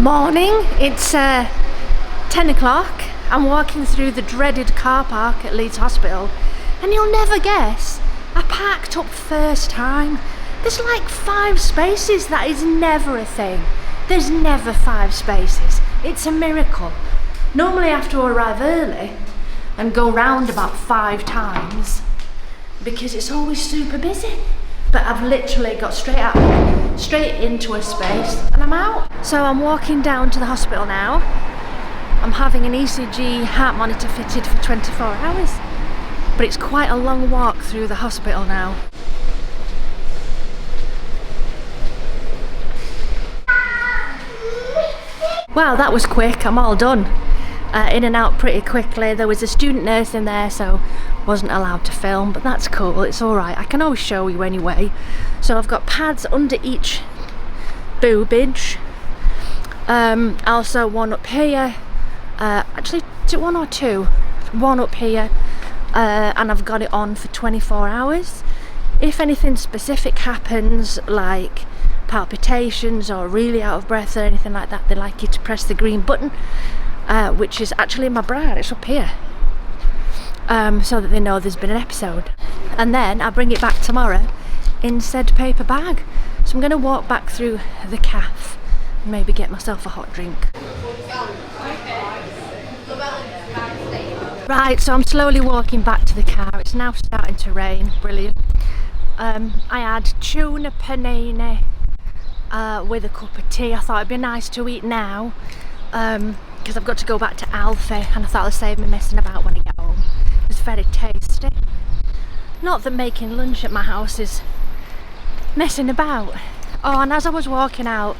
Morning, it's 10 o'clock. I'm walking through the dreaded car park at Leeds Hospital, and you'll never guess, I parked up first time. There's like 5 spaces. That is never a thing. There's never 5 spaces. It's a miracle. Normally I have to arrive early and go round about 5 times because it's always super busy. But I've literally got straight into a space and I'm out. So I'm walking down to the hospital now. I'm having an ECG heart monitor fitted for 24 hours. But it's quite a long walk through the hospital now. Wow, that was quick. I'm all done. In and out pretty quickly. There was a student nurse in there, so wasn't allowed to film, but that's cool. It's all right. I can always show you anyway. So I've got pads under each boobage. Also one up here. Actually, is it 1 or 2? One up here. And I've got it on for 24 hours. If anything specific happens, like palpitations or really out of breath or anything like that, they like you to press the green button, which is actually in my bra. It's up here, so that they know there's been an episode. And then I bring it back tomorrow in said paper bag. So I'm going to walk back through the cafe and maybe get myself a hot drink. Right, so I'm slowly walking back to the car. It's now starting to rain. Brilliant. I had tuna panini with a cup of tea. I thought it'd be nice to eat now because I've got to go back to Alfie, and I thought I'd save me messing about when I get home. It was very tasty. Not that making lunch at my house is messing about. Oh, and as I was walking out,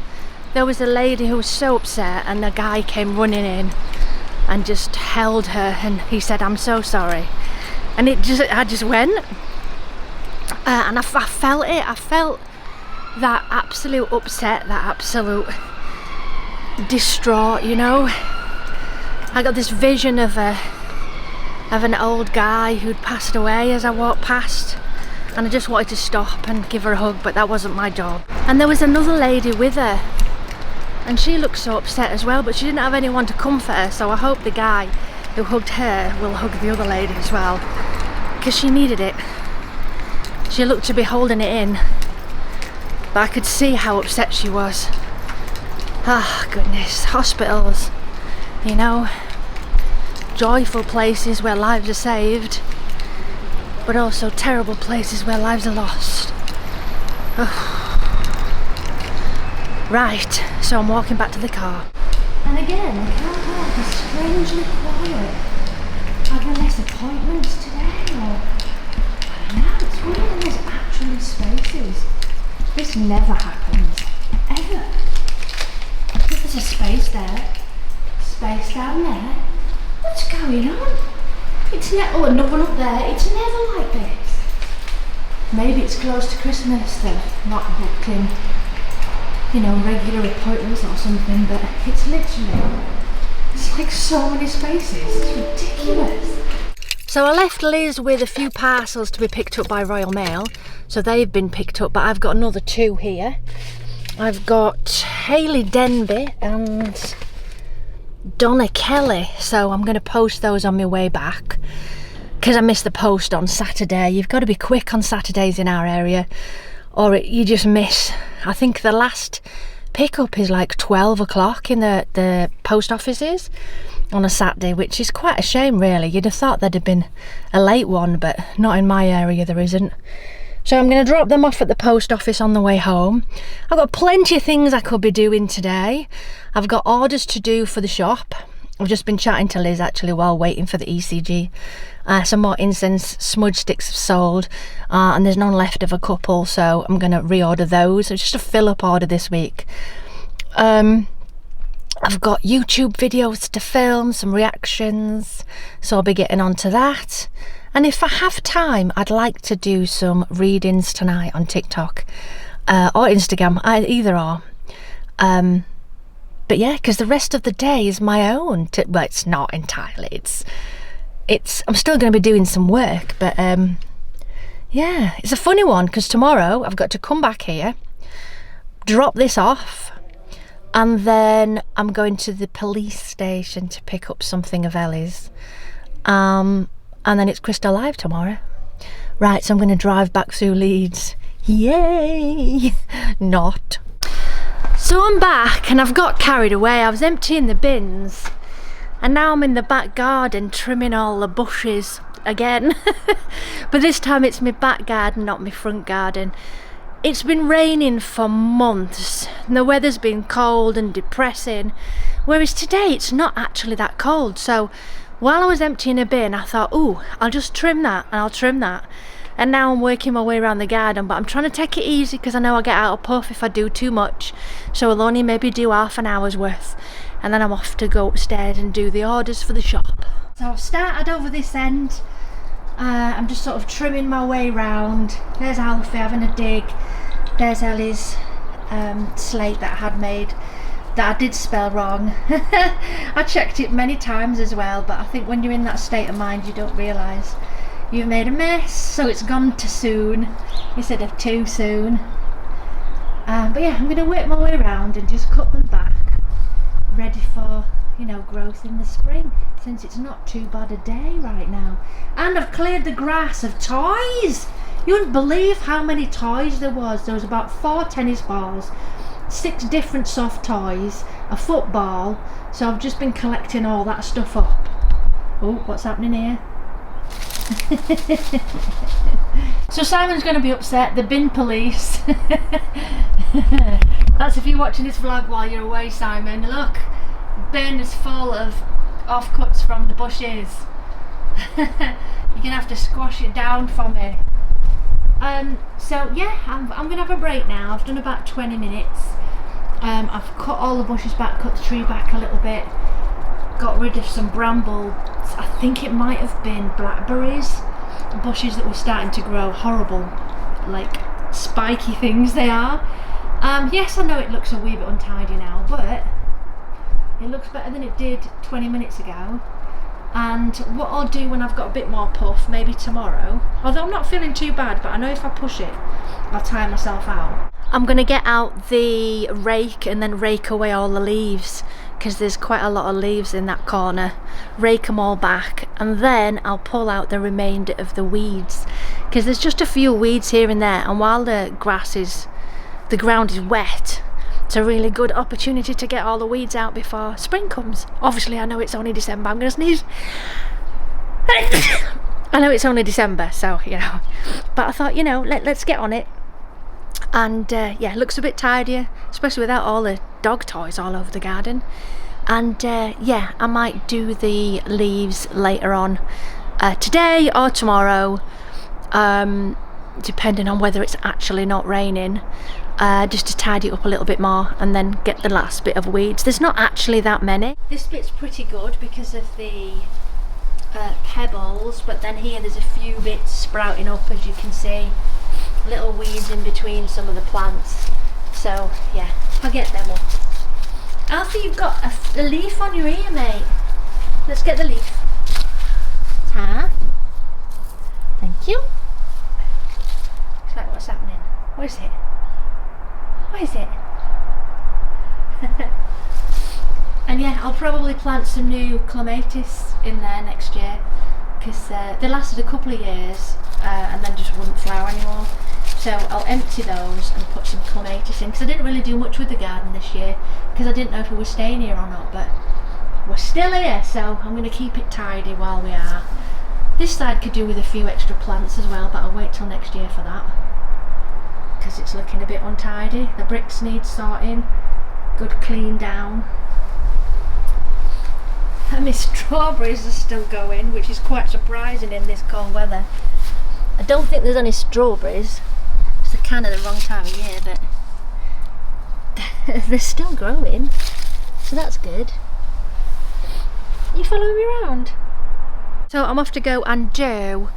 there was a lady who was so upset, and a guy came running in and just held her, and he said, "I'm so sorry." And I just went, and I felt it. I felt that absolute upset, that absolute distraught, you know. I got this vision of an old guy who'd passed away as I walked past, and I just wanted to stop and give her a hug, but that wasn't my job. And there was another lady with her, and she looked so upset as well, but she didn't have anyone to comfort her, so I hope the guy who hugged her will hug the other lady as well, because she needed it. She looked to be holding it in, but I could see how upset she was. Ah, goodness, hospitals, you know, joyful places where lives are saved, but also terrible places where lives are lost. Oh. Right, so I'm walking back to the car. And again, the car park is strangely quiet. Are there less appointments today, or I don't know, it's weird when there's actually spaces. This never happens, ever. There's a space there, space down there. What's going on? It's oh, another one up there. It's never like this. Maybe it's close to Christmas, they're not booking, you know, regular appointments or something, but it's literally, it's like so many spaces. It's ridiculous. So I left Liz with a few parcels to be picked up by Royal Mail, so they've been picked up, but I've got another 2 here. I've got Hayley Denby and Donna Kelly, so I'm going to post those on my way back because I missed the post on Saturday. You've got to be quick on Saturdays in our area, or you just miss. I think the last pickup is like 12 o'clock in the post offices on a Saturday, which is quite a shame really. You'd have thought there'd have been a late one, but not in my area, there isn't. So I'm going to drop them off at the post office on the way home. I've got plenty of things I could be doing today. I've got orders to do for the shop. I've just been chatting to Liz actually while waiting for the ECG. Some more incense smudge sticks have sold, and there's none left of a couple, so I'm going to reorder those. It's just a fill-up order this week. I've got YouTube videos to film, some reactions, so I'll be getting onto that. And if I have time, I'd like to do some readings tonight on TikTok or Instagram, either or. But yeah, because the rest of the day is my own. Well, it's not entirely. I'm still going to be doing some work, but yeah, it's a funny one because tomorrow I've got to come back here, drop this off, And then I'm going to the police station to pick up something of Ellie's. And then it's Crystal Live tomorrow. Right, so I'm going to drive back through Leeds. Yay! Not. So I'm back and I've got carried away. I was emptying the bins and now I'm in the back garden trimming all the bushes again. But this time it's my back garden, not my front garden. It's been raining for months and the weather's been cold and depressing, whereas today it's not actually that cold. So while I was emptying a bin, I thought, ooh, I'll just trim that and I'll trim that. And now I'm working my way around the garden, but I'm trying to take it easy because I know I get out of puff if I do too much. So I'll only maybe do half an hour's worth. And then I'm off to go upstairs and do the orders for the shop. So I've started over this end. I'm just sort of trimming my way round. There's Alfie having a dig. There's Ellie's slate that I had made that I did spell wrong. I checked it many times as well, but I think when you're in that state of mind you don't realise you've made a mess, so it's gone to soon instead of too soon. But yeah, I'm going to work my way around and just cut them back, ready for, you know, growth in the spring, since it's not too bad a day right now. And I've cleared the grass of toys. You wouldn't believe how many toys there was. There was about 4 tennis balls, 6 different soft toys, a football. So I've just been collecting all that stuff up. Oh, what's happening here? So Simon's going to be upset. The bin police. That's if you're watching this vlog while you're away, Simon. Look, bin is full of offcuts from the bushes. You're gonna have to squash it down for me. So yeah, I'm gonna have a break now. I've done about 20 minutes. I've cut all the bushes back, cut the tree back a little bit, got rid of some brambles. I think it might have been blackberries, bushes that were starting to grow. Horrible, like spiky things they are. Yes, I know it looks a wee bit untidy now, but it looks better than it did 20 minutes ago. And what I'll do when I've got a bit more puff, maybe tomorrow, although I'm not feeling too bad, but I know if I push it I'll tire myself out. I'm going to get out the rake and then rake away all the leaves, because there's quite a lot of leaves in that corner. Rake them all back, and then I'll pull out the remainder of the weeds, because there's just a few weeds here and there, and while the ground is wet, it's a really good opportunity to get all the weeds out before spring comes. Obviously I know it's only December, I'm going to sneeze. I know it's only December, so you know, but I thought, you know, let's get on it. And yeah, it looks a bit tidier, especially without all the dog toys all over the garden. And yeah, I might do the leaves later on, today or tomorrow, depending on whether it's actually not raining, just to tidy it up a little bit more and then get the last bit of weeds. There's not actually that many. This bit's pretty good because of the pebbles, but then here there's a few bits sprouting up, as you can see, little weeds in between some of the plants. So yeah, I'll get them up. Alfie, you've got a leaf on your ear, mate. Let's get the leaf. Huh? Thank you. Looks like what's happening. What is it? What is it? And yeah, I'll probably plant some new clematis in there next year, because they lasted a couple of years and then just wouldn't flower anymore. So I'll empty those and put some clematis in, because I didn't really do much with the garden this year, because I didn't know if we were staying here or not, but we're still here, so I'm going to keep it tidy while we are. This side could do with a few extra plants as well, but I'll wait till next year for that, because it's looking a bit untidy. The bricks need sorting, good clean down. And my strawberries are still going, which is quite surprising in this cold weather. I don't think there's any strawberries. It's kind of the wrong time of year, but they're still growing, so that's good. You following me around? So I'm off to go and do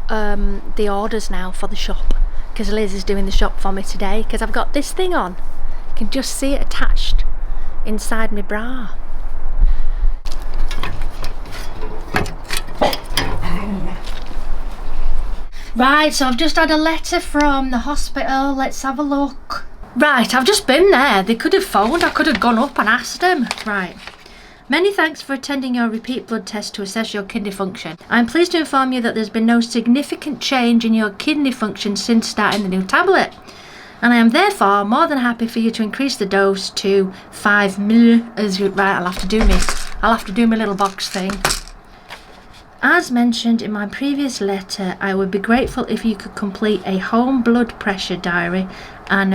the orders now for the shop, because Liz is doing the shop for me today, because I've got this thing on. You can just see it attached inside my bra. Right, so I've just had a letter from the hospital. Let's have a look. Right, I've just been there. They could have phoned. I could have gone up and asked them. Right. Many thanks for attending your repeat blood test to assess your kidney function. I am pleased to inform you that there's been no significant change in your kidney function since starting the new tablet. And I am therefore more than happy for you to increase the dose to 5 ml. Right, I'll have to do my little box thing. As mentioned in my previous letter, I would be grateful if you could complete a home blood pressure diary and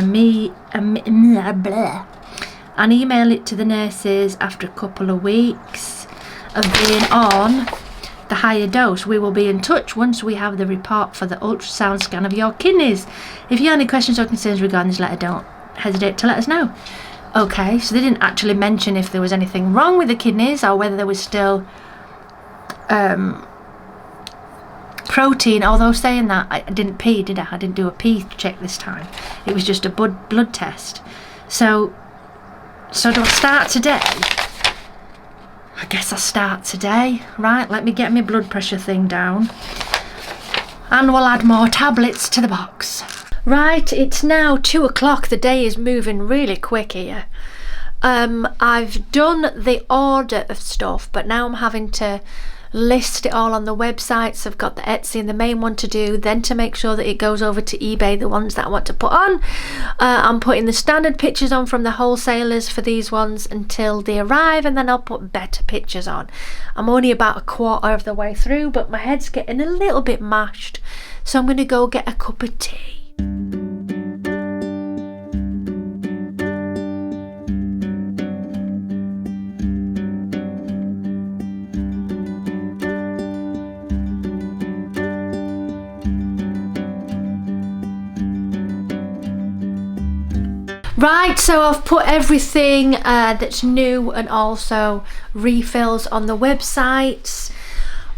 and email it to the nurses after a couple of weeks of being on the higher dose. We will be in touch once we have the report for the ultrasound scan of your kidneys. If you have any questions or concerns regarding this letter, don't hesitate to let us know. Okay, so they didn't actually mention if there was anything wrong with the kidneys or whether there was still protein, although saying that, I didn't pee, did I? I didn't do a pee check this time. It was just a blood test. So do I start today? I guess I start today. Right, let me get my blood pressure thing down. And we'll add more tablets to the box. Right, it's now 2 o'clock. The day is moving really quick here. I've done the order of stuff, but now I'm having to list it all on the websites. I've got the Etsy and the main one to do, then to make sure that it goes over to eBay, the ones that I want to put on. I'm putting the standard pictures on from the wholesalers for these ones until they arrive, and then I'll put better pictures on. I'm only about a quarter of the way through, but my head's getting a little bit mashed, so I'm going to go get a cup of tea. Right, so I've put everything that's new and also refills on the websites.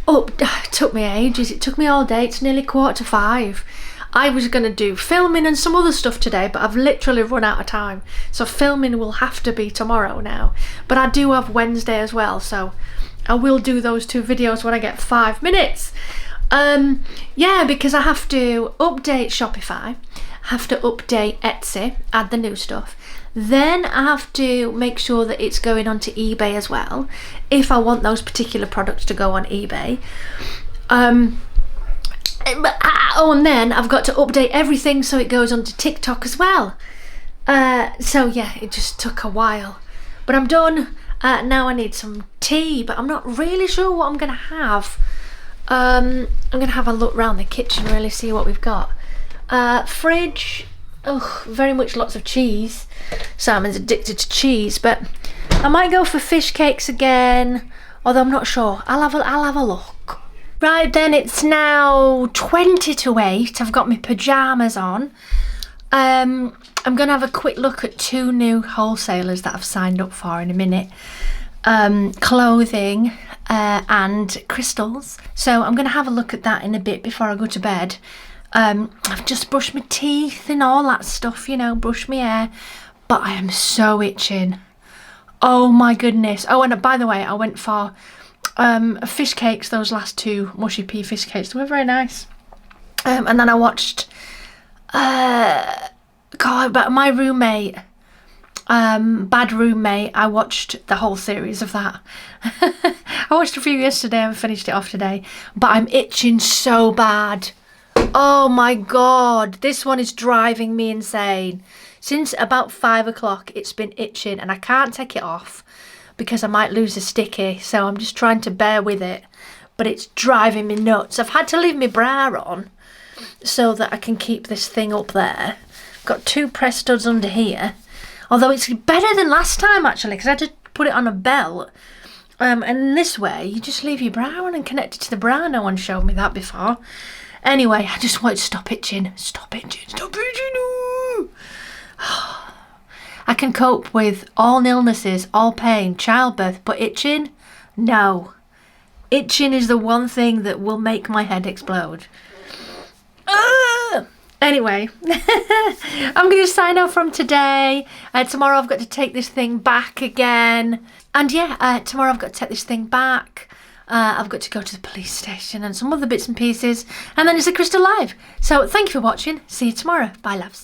It took me ages. It took me all day. It's nearly 4:45. I was going to do filming and some other stuff today, but I've literally run out of time. So filming will have to be tomorrow now. But I do have Wednesday as well, so I will do those 2 videos when I get 5 minutes. Yeah, because I have to update Shopify, have to update Etsy, add the new stuff. Then I have to make sure that it's going onto eBay as well, if I want those particular products to go on eBay. And then I've got to update everything so it goes onto TikTok as well. So yeah, it just took a while. But I'm done. Now I need some tea, but I'm not really sure what I'm going to have. I'm going to have a look around the kitchen, really see what we've got. Fridge, very much lots of cheese. Simon's addicted to cheese, but I might go for fish cakes again, although I'm not sure. I'll have a look. Right then, it's now 20 to 8. I've got my pyjamas on. I'm going to have a quick look at 2 new wholesalers that I've signed up for in a minute. Clothing and crystals. So I'm going to have a look at that in a bit before I go to bed. I've just brushed my teeth and all that stuff, you know, brushed my hair, but I am so itching. Oh my goodness. Oh, and by the way, I went for fish cakes, those last 2 mushy pea fish cakes. They were very nice. And then I watched but my roommate, Bad Roommate, I watched the whole series of that. I watched a few yesterday and finished it off today, but I'm itching so bad. Oh my god, this one is driving me insane. Since about 5 o'clock it's been itching and I can't take it off because I might lose a sticky, so I'm just trying to bear with it, but it's driving me nuts. I've had to leave my bra on so that I can keep this thing up there. Got 2 press studs under here, although it's better than last time actually, because I had to put it on a belt. And this way you just leave your bra on and connect it to the bra. No one showed me that before. Anyway, I just want to stop itching. Stop itching. Stop itching. Ooh. I can cope with all illnesses, all pain, childbirth, but itching? No. Itching is the one thing that will make my head explode. Anyway, I'm going to sign off from today. Tomorrow I've got to take this thing back again. And yeah, tomorrow I've got to take this thing back. I've got to go to the police station and some other bits and pieces, and then it's a Crystal Live. So thank you for watching. See you tomorrow. Bye, loves.